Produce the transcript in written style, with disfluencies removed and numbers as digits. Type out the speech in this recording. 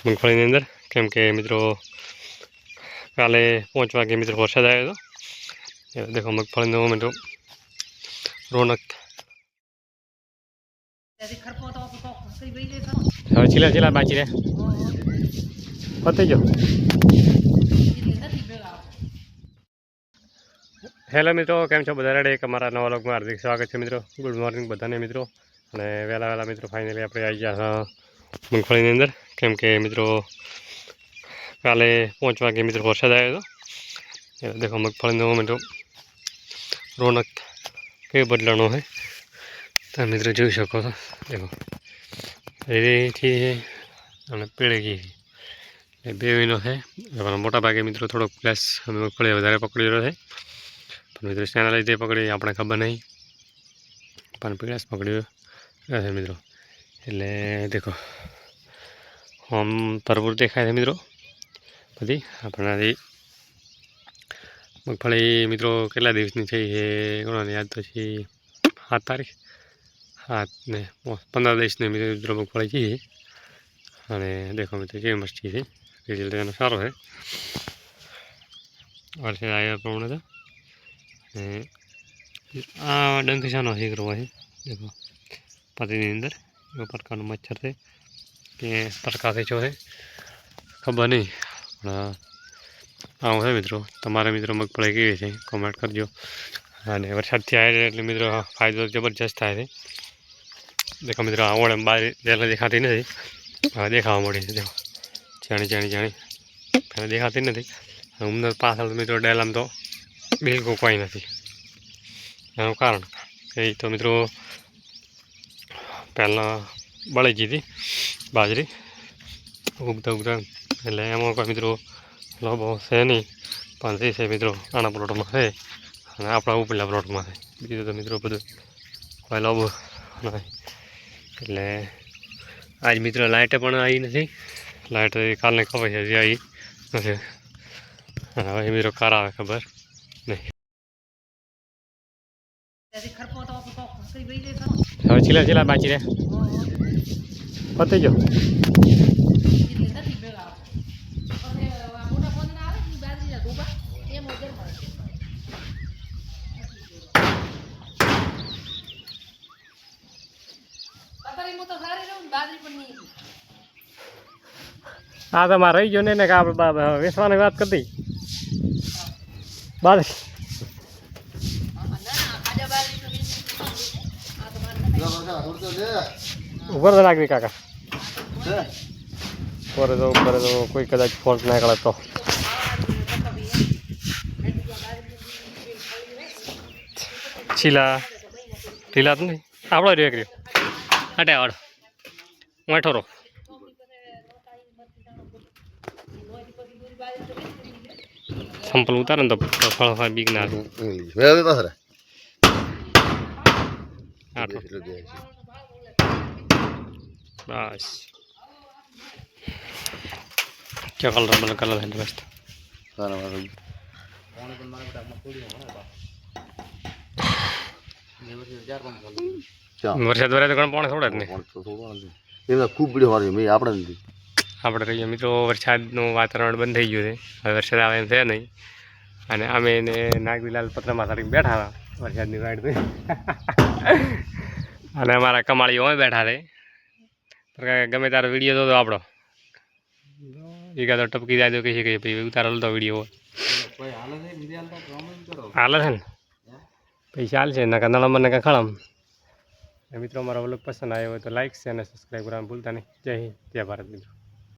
મગફળીની અંદર, કેમ કે મિત્રો કાલે 5 વાગે મિત્રો વરસાદ આવ્યો હતો। દેખો મગફળીનો મિત્રો રોનક હવે ચીલા ચીલા બાકી રે પતી ગયો। હેલો મિત્રો, કેમ છો બધા? રેડી? એક અમારા નવા વ્લોગમાં હાર્દિક સ્વાગત છે મિત્રો। ગુડ મોર્નિંગ બધાને મિત્રો। અને વહેલા મિત્રો ફાઇનલી આપણે આવી ગયા મગફળીની અંદર, કેમ કે મિત્રો કાલે 5 વાગે મિત્રો વરસાદ આવ્યો હતો। દેખો મગફળીનો મિત્રો રોનક કેવી બદલાનો છે તમે મિત્રો જોઈ શકો છો। દેખો રેડીથી અને પેળગી બેવીનો છે। મોટા ભાગે મિત્રો થોડોક પ્લસ મગફળી વધારે પકડી રહ્યો છે, પણ મિત્રો શેના લીધે પકડી આપણે ખબર નહીં, પણ પીળાશ પકડ્યો છે મિત્રો। એટલે દેખો આમ ભરપૂર દેખાય છે મિત્રો બધી આપણાથી મગફળી મિત્રો કેટલા દિવસની થઈ છે કોણાને યાદ તો છે? 7 તારીખ 7 ને 15 દિવસની મિત્રો મગફળી છે। અને દેખો મિત્રો કેવી મસ્તી છે, રિઝલ્ટ એનો સારો છે। વરસાદ આવ્યા પ્રમાણે તો આ ડંકીસાનો શીખરો છે। દેખો પતિની અંદર એવો પ્રકારનો મચ્છર છે કે પ્રકાશ છો છે ખબર નહીં, પણ આવું છે મિત્રો। તમારે મિત્રો મગફળી કેવી છે કોમેન્ટ કરજો। અને વરસાદથી આવે એટલે મિત્રો ફાયદો જબરજસ્ત થાય છે। દેખો મિત્રો આવડે બહાર પહેલાં દેખાતી નથી, હવે દેખાવા મળી છે। દેખો જાણી પહેલાં દેખાતી નથી, ઉમર પાછળ મિત્રો ડેલામ તો બિલકુલ કોઈ નથી। એનું કારણ કે તો મિત્રો પહેલાં બળી ગઈ હતી બાજરી ઉગતા, એટલે એમાં કોઈ મિત્રો લોભો છે નહીં, પણ જે છે મિત્રો આના પ્લોટમાં છે અને આપણા ઉપરલા પ્લોટમાં છે। બીજું તો મિત્રો બધું કોઈ લોભો નથી। એટલે આજ મિત્રો લાઇટ પણ આવી નથી, લાઇટ કાલને ખબર છે હજી આવી નથી, હવે મિત્રો કરાવે ખબર નહીં। હવે ચીલા ચીલા બાકી રે પતી ગયો। હા તમારે રહી ગયો ને કે આપણે વેચવાની વાત કરતી બાજરી ઉપર તો નાખવી કાકા, ઉપર તો કોઈ કદાચ ફોલ્ટ ના કરે તો છીલા ઢીલા તો નહીં આપણો રહ્યો કર્યો હટે વાળો વાઠોરો સંપલ ઉતારે ને તો ફળ બીક ના બસ क्या कलर मतलब कलर है बेस्ट वरसाद वरे तो कोण पाणी छोड़े ने खूब वीडियो मारी મે આપણે નથી આપણે રહીએ મિત્રો વરસાદનું વાતાવરણ બંધ થઈ ગયું છે, હવે વરસાદ આવે એમ છે નહીં। અને અમે એને નાગવીલાલ પત્રમાં સાડી બેઠા હતા વરસાદની વાઈટ થઈ અને અમારા કમાળીઓ બેઠા છે, ગમે તારો વિડીયો તો આપણો એકા તો ટપકી જાય તો કહી કે ભાઈ ઉતારેલો તો વિડીયો હાલે છે ને પૈસા હાલ છે ના કંદાળા મને કાં ખળમ। મિત્રો અમારો વ્લોગ પસંદ આવ્યો હોય તો લાઈક છે અને સબસ્ક્રાઈબ કરવાનું ભૂલતા નહીં। જય હિન્દ, જય ભારત મિત્રો।